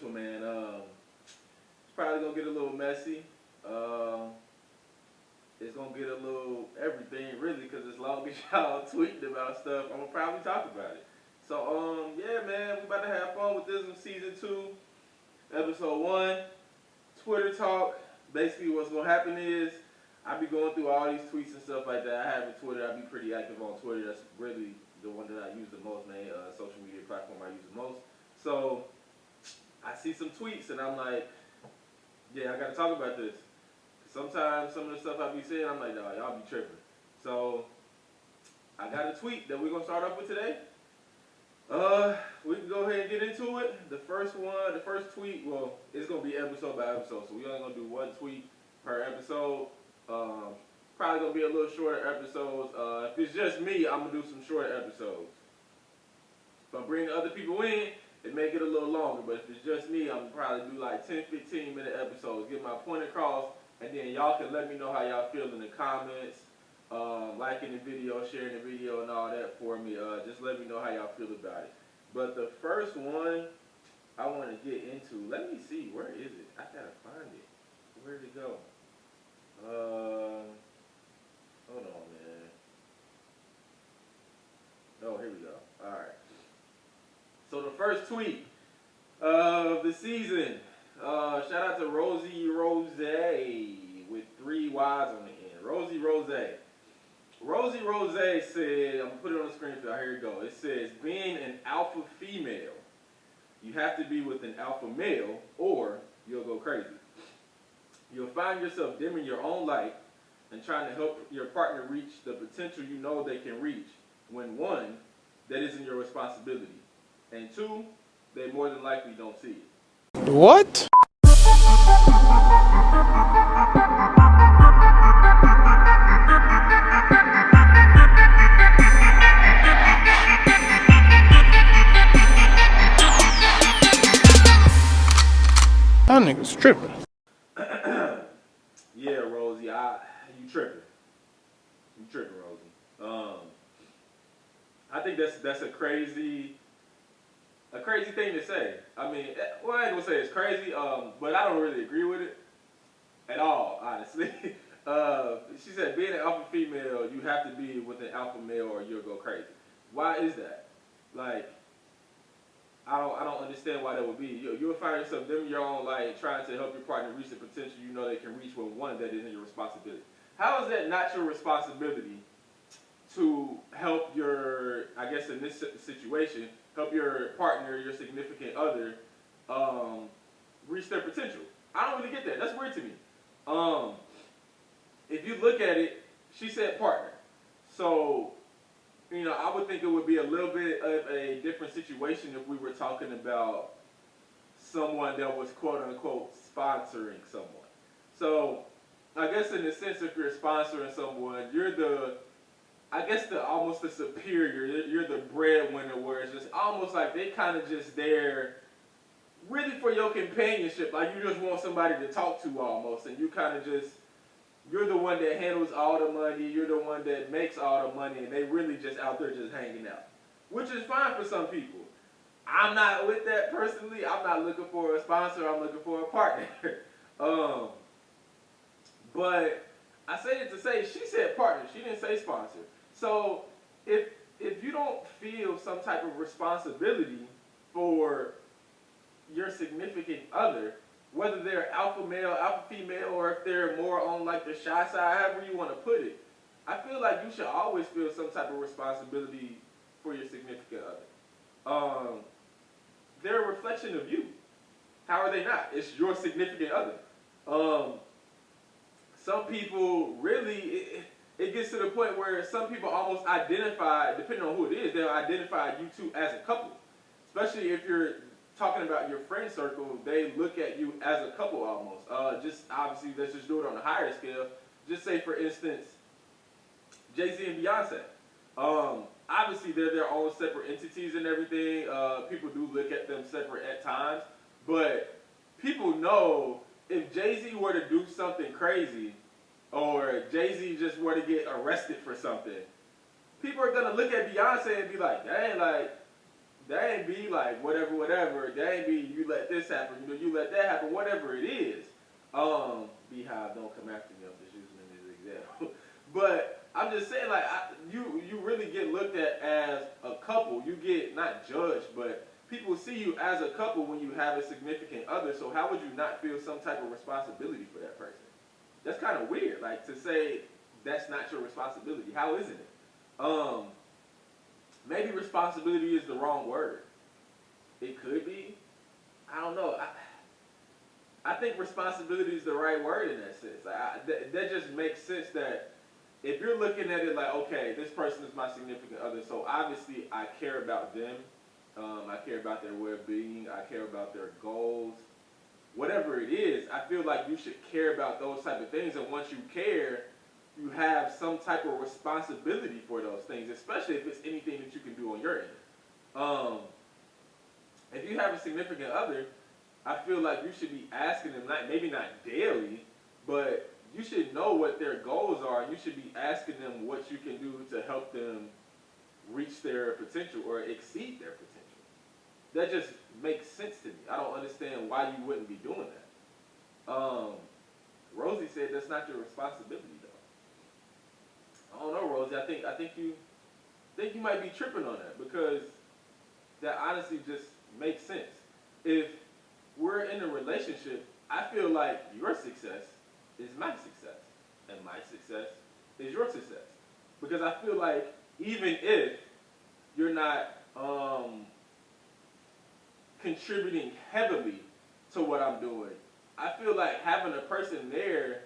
one, man. It's probably gonna get a little messy. It's gonna get a little everything, really, because as long as y'all tweeting about stuff, I'm gonna probably talk about it. So, yeah, man, we about to have fun with this one, season 2, episode 1, Twitter talk. Basically, what's gonna happen is I be going through all these tweets and stuff like that. I have a Twitter. I be pretty active on Twitter. That's really the one that I use the most, man. Social media platform I use the most. So I see some tweets and I'm like, yeah, I gotta talk about this. Sometimes some of the stuff I be saying, I'm like, nah, y'all be tripping. So I got a tweet that we're gonna start off with today. We can go ahead and get into it. The first tweet, well, it's gonna be episode by episode, so we only gonna do one tweet per episode. Probably gonna be a little shorter episodes. If it's just me, I'm gonna do some shorter episodes. If I bring other people in, it may get a little longer, but if it's just me, I'm gonna probably do like 10, 15 minute episodes, get my point across, and then y'all can let me know how y'all feel in the comments, liking the video, sharing the video, and all that for me. Just let me know how y'all feel about it. But the first one I want to get into, let me see, where is it? I gotta find it. Where did it go? Hold on, man. Oh, here we go. All right. So the first tweet of the season. Shout out to RosieRozayyy with 3 Y's on the end. RosieRozayyy. RosieRozayyy said, I'm gonna put it on the screen for y'all. Here you go. It says, being an alpha female, you have to be with an alpha male, or you'll go crazy. You'll find yourself dimming your own light and trying to help your partner reach the potential you know they can reach, when 1, that isn't your responsibility, and 2, they more than likely don't see it. What? That nigga's tripping. Yeah, Rosie, you tripping. You tripping, Rosie. I think that's a crazy thing to say. I mean, well, I ain't gonna say it's crazy, but I don't really agree with it at all, honestly. She said, being an alpha female, you have to be with an alpha male or you'll go crazy. Why is that? Like, I don't understand why that would be. You'll find yourself dimming your own light, trying to help your partner reach the potential you know they can reach, when 1, that isn't your responsibility. How is that not your responsibility to help your, I guess in this situation, help your partner, your significant other, reach their potential? I don't really get that. That's weird to me. If you look at it, she said partner. So, you know, I would think it would be a little bit of a different situation if we were talking about someone that was quote unquote sponsoring someone. So, I guess in a sense, if you're sponsoring someone, you're almost the superior. You're the breadwinner, where it's just almost like they kind of just there really for your companionship. Like you just want somebody to talk to almost, and you kind of just, you're the one that handles all the money, you're the one that makes all the money, and they really just out there just hanging out. Which is fine for some people. I'm not with that personally. I'm not looking for a sponsor, I'm looking for a partner. But I say it to say, she said partner, she didn't say sponsor. So if you don't feel some type of responsibility for your significant other, whether they're alpha male, alpha female, or if they're more on like the shy side, however you want to put it, I feel like you should always feel some type of responsibility for your significant other. They're a reflection of you. How are they not? It's your significant other. Some people really, it gets to the point where some people almost identify, depending on who it is, they'll identify you two as a couple. Especially if you're talking about your friend circle, they look at you as a couple almost. Just obviously, let's just do it on a higher scale. Just say, for instance, Jay-Z and Beyonce. Obviously, they're their own separate entities and everything. People do look at them separate at times. But people know if Jay-Z were to do something crazy, or Jay-Z just were to get arrested for something, people are going to look at Beyonce and be like, dang, like, That ain't be like whatever. That ain't be you let this happen, you let that happen, whatever it is. Beehive, don't come after me. I'm just using it as an example. But I'm just saying, like, you really get looked at as a couple. You get not judged, but people see you as a couple when you have a significant other. So how would you not feel some type of responsibility for that person? That's kind of weird, like to say that's not your responsibility. How isn't it? Maybe responsibility is the wrong word. It could be. I don't know. I think responsibility is the right word in that sense. That just makes sense that if you're looking at it like, okay, this person is my significant other, so obviously I care about them. I care about their well-being. I care about their goals. Whatever it is, I feel like you should care about those type of things. And once you care, you have some type of responsibility for those things, especially if it's anything that you can do on your end. If you have a significant other, I feel like you should be asking them, maybe not daily, but you should know what their goals are. You should be asking them what you can do to help them reach their potential or exceed their potential. That just makes sense to me. I don't understand why you wouldn't be doing that. Rosie said that's not your responsibility, though. I don't know, Rosie. I think you might be tripping on that, because that honestly just makes sense. If we're in a relationship, I feel like your success is my success, and my success is your success. Because I feel like even if you're not contributing heavily to what I'm doing, I feel like having a person there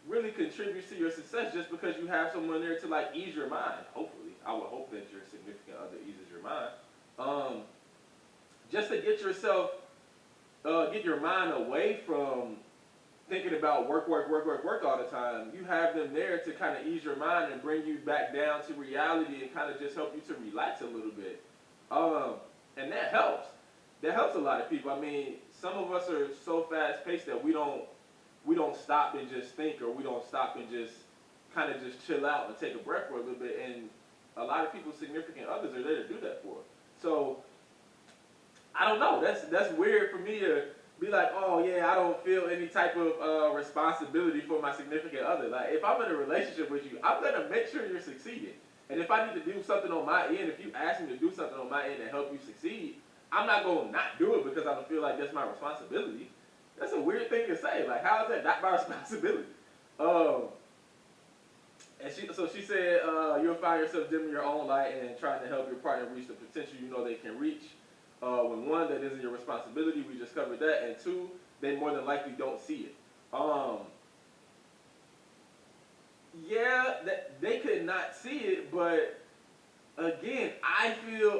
really contributes to your success, just because you have someone there to like ease your mind. Hopefully, I would hope that your significant other eases your mind. Just to get yourself, get your mind away from thinking about work all the time. You have them there to kind of ease your mind and bring you back down to reality and kind of just help you to relax a little bit. And that helps. That helps a lot of people. I mean, some of us are so fast paced that we don't stop and just think, or we don't stop and just kind of just chill out and take a breath for a little bit. And a lot of people's significant others are there to do that for. So I don't know. That's weird for me to be like, oh yeah, I don't feel any type of responsibility for my significant other. Like, if I'm in a relationship with you, I'm gonna make sure you're succeeding. And if I need to do something on my end, if you ask me to do something on my end to help you succeed, I'm not gonna not do it because I don't feel like that's my responsibility. That's a weird thing to say. Like, how is that not my responsibility? And she said, you'll find yourself dimming your own light and trying to help your partner reach the potential you know they can reach. When one, that isn't your responsibility, we just covered that, and two, they more than likely don't see it. Yeah, they could not see it, but again, I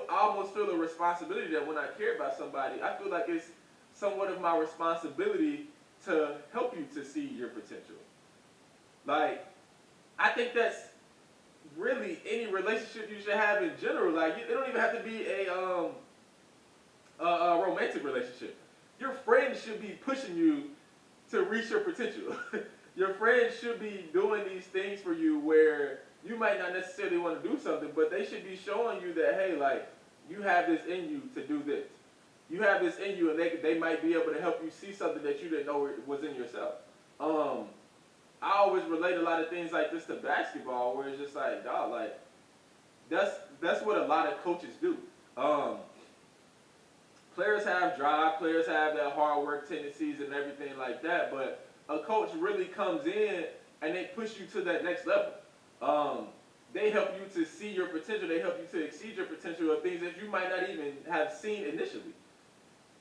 almost feel a responsibility that when I care about somebody, I feel like it's somewhat of my responsibility to help you to see your potential. Like, I think that's really any relationship you should have in general. Like, it don't even have to be a romantic relationship. Your friends should be pushing you to reach your potential. Your friends should be doing these things for you where you might not necessarily want to do something, but they should be showing you that, hey, like, you have this in you to do this. You have this in you, and they might be able to help you see something that you didn't know was in yourself. I always relate a lot of things like this to basketball, where it's just like, dog, like, that's what a lot of coaches do. Players have drive, players have that hard work tendencies and everything like that, but a coach really comes in and they push you to that next level. They help you to see your potential. They help you to exceed your potential of things that you might not even have seen initially.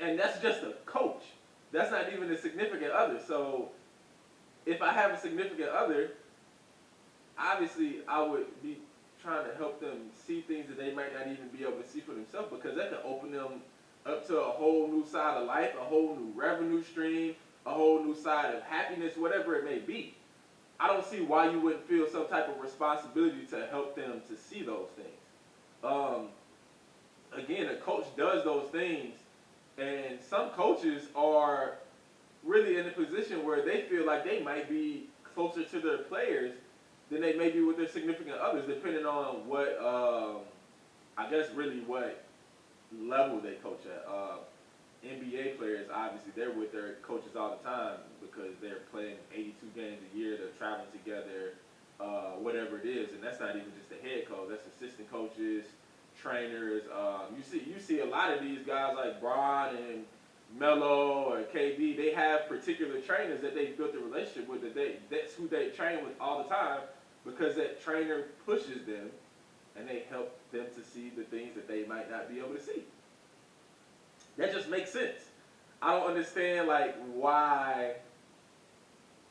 And that's just a coach. That's not even a significant other. So if I have a significant other, obviously I would be trying to help them see things that they might not even be able to see for themselves, because that can open them up to a whole new side of life, a whole new revenue stream, a whole new side of happiness, whatever it may be. I don't see why you wouldn't feel some type of responsibility to help them to see those things. Again, a coach does those things, and some coaches are really in a position where they feel like they might be closer to their players than they may be with their significant others, depending on what, I guess really what level they coach at. NBA players, obviously, they're with their coaches all the time because they're playing 82 games a year. They're traveling together, whatever it is, and that's not even just the head coach. That's assistant coaches, trainers. You see a lot of these guys like Bron and Melo or KD. They have particular trainers that they built a relationship with. That's who they train with all the time because that trainer pushes them, and they help them to see the things that they might not be able to see. That just makes sense. I don't understand like why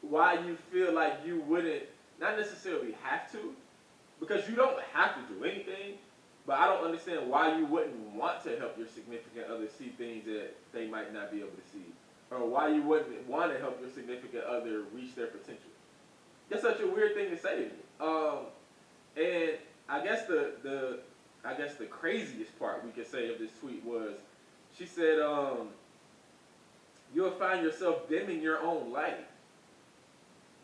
you feel like you wouldn't, not necessarily have to, because you don't have to do anything, but I don't understand why you wouldn't want to help your significant other see things that they might not be able to see, or why you wouldn't want to help your significant other reach their potential. That's such a weird thing to say to me. And I guess the craziest part we could say of this tweet was, she said, you'll find yourself dimming your own light.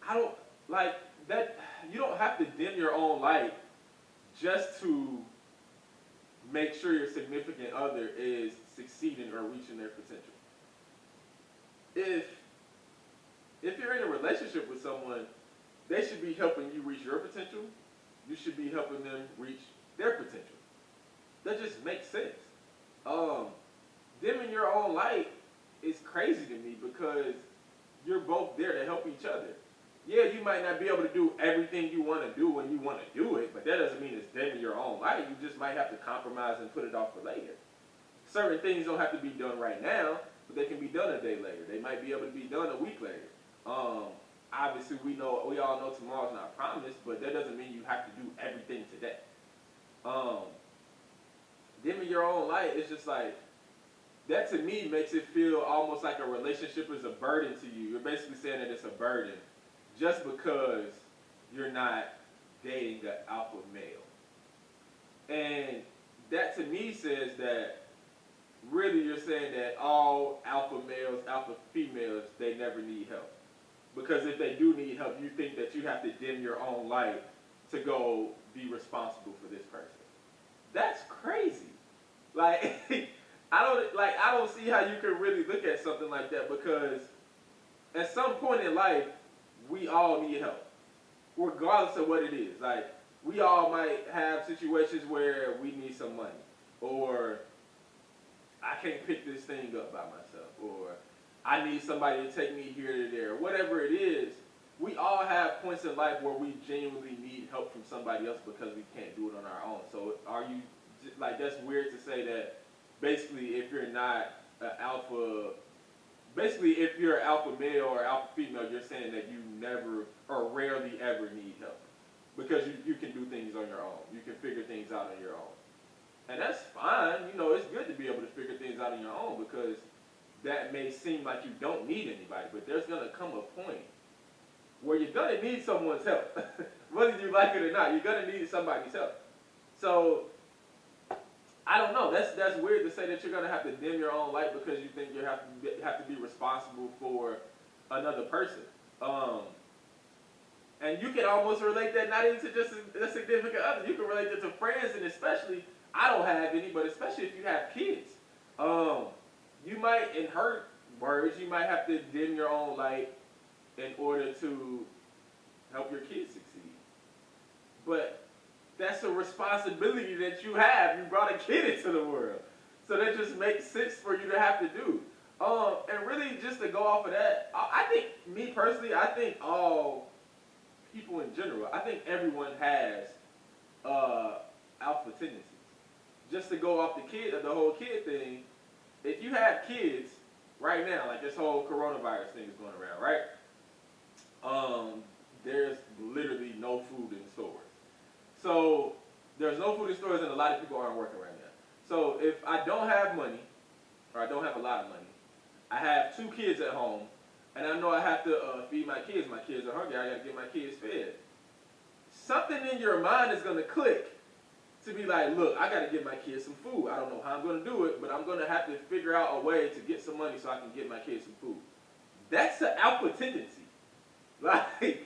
I don't, like, that, you don't have to dim your own light just to make sure your significant other is succeeding or reaching their potential. If you're in a relationship with someone, they should be helping you reach your potential. You should be helping them reach their potential. That just makes sense. Dimming your own light is crazy to me because you're both there to help each other. Yeah, you might not be able to do everything you want to do when you want to do it, but that doesn't mean it's dimming your own light. You just might have to compromise and put it off for later. Certain things don't have to be done right now, but they can be done a day later. They might be able to be done a week later. Obviously, we all know tomorrow's not promised, but that doesn't mean you have to do everything today. Dimming your own light is just like, that to me makes it feel almost like a relationship is a burden to you. You're basically saying that it's a burden just because you're not dating an alpha male. And that to me says that really you're saying that all alpha males, alpha females, they never need help. Because if they do need help, you think that you have to dim your own light to go be responsible for this person. That's crazy. Like, I don't see how you can really look at something like that, because at some point in life, we all need help, regardless of what it is. Like, we all might have situations where we need some money, or I can't pick this thing up by myself, or I need somebody to take me here to there, whatever it is. We all have points in life where we genuinely need help from somebody else because we can't do it on our own. So are you, like, that's weird to say that basically if you're not an alpha, basically if you're an alpha male or alpha female, you're saying that you never or rarely ever need help because you can do things on your own. You can figure things out on your own. And that's fine. You know, it's good to be able to figure things out on your own because that may seem like you don't need anybody, but there's going to come a point where you're going to need someone's help. Whether you like it or not, you're going to need somebody's help. So, I don't know. That's weird to say that you're going to have to dim your own light because you think you have to be responsible for another person. And you can almost relate that not even to just a significant other. You can relate it to friends, and especially, I don't have any, but especially if you have kids. You might, in her words, you might have to dim your own light in order to help your kids succeed. But that's a responsibility that you have. You brought a kid into the world. So that just makes sense for you to have to do. And really, just to go off of that, I think, me personally, I think all people in general, I think everyone has alpha tendencies. Just to go off the whole kid thing, if you have kids right now, like this whole coronavirus thing is going around, right? There's literally no food in stores. So there's no food in stores and a lot of people aren't working right now. So if I don't have money, or I don't have a lot of money, I have 2 kids at home, and I know I have to feed my kids. My kids are hungry. I got to get my kids fed. Something in your mind is going to click to be like, look, I got to get my kids some food. I don't know how I'm going to do it, but I'm going to have to figure out a way to get some money so I can get my kids some food. That's the alpha tendency. Like,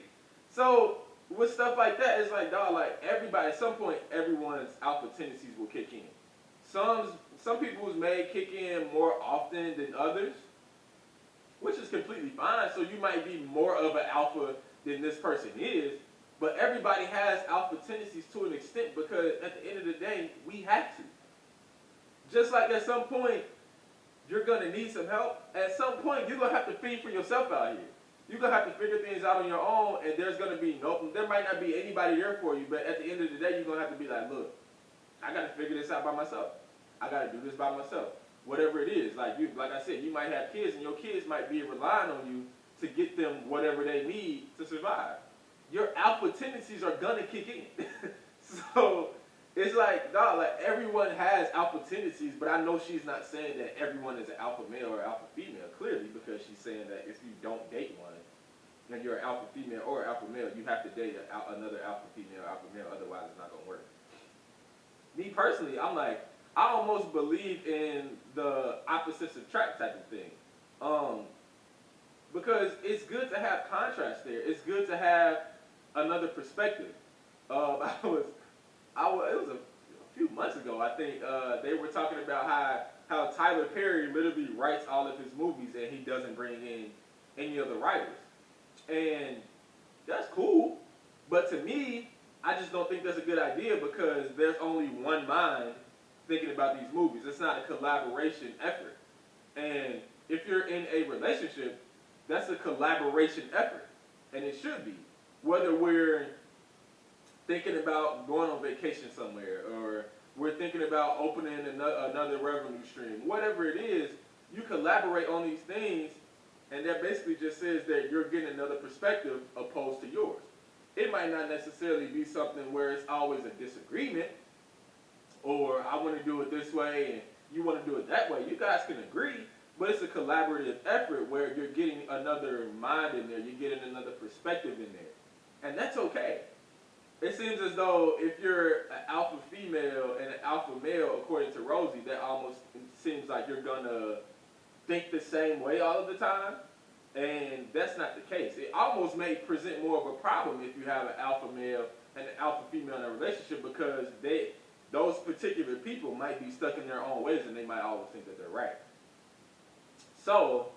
so with stuff like that, it's like, dog, like everybody, at some point, everyone's alpha tendencies will kick in. some people's may kick in more often than others, which is completely fine. So you might be more of an alpha than this person is, but everybody has alpha tendencies to an extent because at the end of the day, we have to. Just like at some point, you're going to need some help. At some point, you're going to have to fend for yourself out here. You're going to have to figure things out on your own, and there's going to be there might not be anybody there for you, but at the end of the day, you're going to have to be like, look, I got to figure this out by myself. I got to do this by myself. Whatever it is, like I said, you might have kids, and your kids might be relying on you to get them whatever they need to survive. Your alpha tendencies are going to kick in. So it's like, dog, like everyone has alpha tendencies, but I know she's not saying that everyone is an alpha male or alpha female, clearly, because she's saying that if you don't date one, and you're an alpha female or alpha male, you have to date another alpha female, alpha male, otherwise it's not going to work. Me personally, I'm like, I almost believe in the opposites attract type of thing. Because it's good to have contrast there. It's good to have another perspective. It was a few months ago, I think, they were talking about how Tyler Perry literally writes all of his movies and he doesn't bring in any other writers. And that's cool, but to me, I just don't think that's a good idea because there's only one mind thinking about these movies. It's not a collaboration effort. And if you're in a relationship, that's a collaboration effort, and it should be. Whether we're thinking about going on vacation somewhere, or we're thinking about opening another revenue stream, whatever it is, you collaborate on these things, and that basically just says that you're getting another perspective opposed to yours. It might not necessarily be something where it's always a disagreement, or I want to do it this way and you want to do it that way. You guys can agree, but it's a collaborative effort where you're getting another mind in there, you're getting another perspective in there. And that's okay. It seems as though if you're an alpha female and an alpha male, according to Rosie, that almost seems like you're going to think the same way all of the time. And that's not the case. It almost may present more of a problem if you have an alpha male and an alpha female in a relationship because those particular people might be stuck in their own ways and they might always think that they're right. So,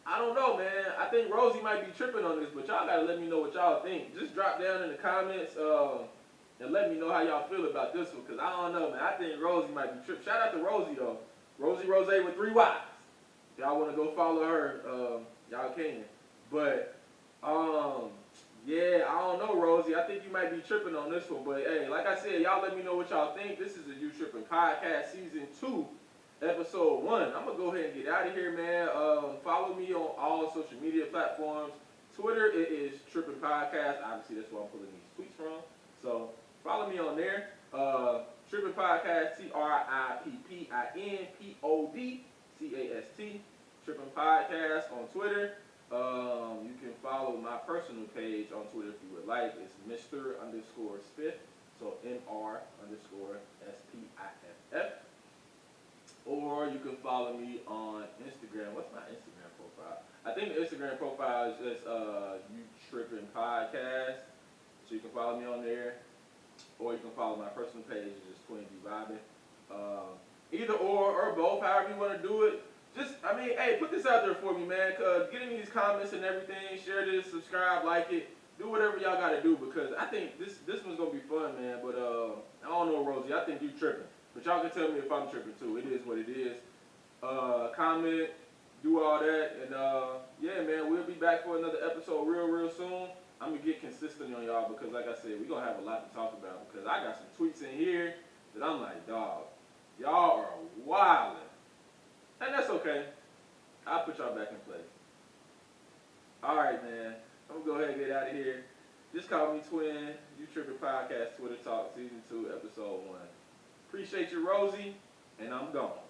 I don't know, man. I think Rosie might be tripping on this, but y'all gotta let me know what y'all think. Just drop down in the comments and let me know how y'all feel about this one, because I don't know, man. I think Rosie might be tripping. Shout out to Rosie, though. RosieRozayyy with 3 Ys. Y'all want to go follow her, y'all can. But, yeah, I don't know, Rosie. I think you might be tripping on this one. But, hey, like I said, y'all let me know what y'all think. This is the You Trippin' Podcast Season 2, Episode 1. I'm going to go ahead and get out of here, man. Follow me on all social media platforms. Twitter, it is Trippin' Podcast. Obviously, that's where I'm pulling these tweets from. So, follow me on there. Trippin' Podcast, TRIPPINPODCAST. Trippin' Podcast on Twitter. You can follow my personal page on Twitter if you would like. It's Mr_Spiff. So MR_SPIFF. Or you can follow me on Instagram. What's my Instagram profile? I think the Instagram profile is just You Trippin' Podcast. So you can follow me on there. Or you can follow my personal page, it's just Twin D Vibing. Either or both, however you want to do it. Just, I mean, hey, put this out there for me, man. Get in these comments and everything. Share this, subscribe, like it. Do whatever y'all got to do because I think this one's going to be fun, man. But I don't know, Rosie. I think you tripping. But y'all can tell me if I'm tripping, too. It is what it is. Comment, do all that. And, yeah, man, we'll be back for another episode real soon. I'm going to get consistent on y'all because, like I said, we're going to have a lot to talk about because I got some tweets in here that I'm like, dog, y'all are wildin'. And that's okay. I'll put y'all back in place. All right, man. I'm going to go ahead and get out of here. Just call me Twin. You Trippin' Podcast, Twitter Talk, Season 2, Episode 1. Appreciate you, Rosie, and I'm gone.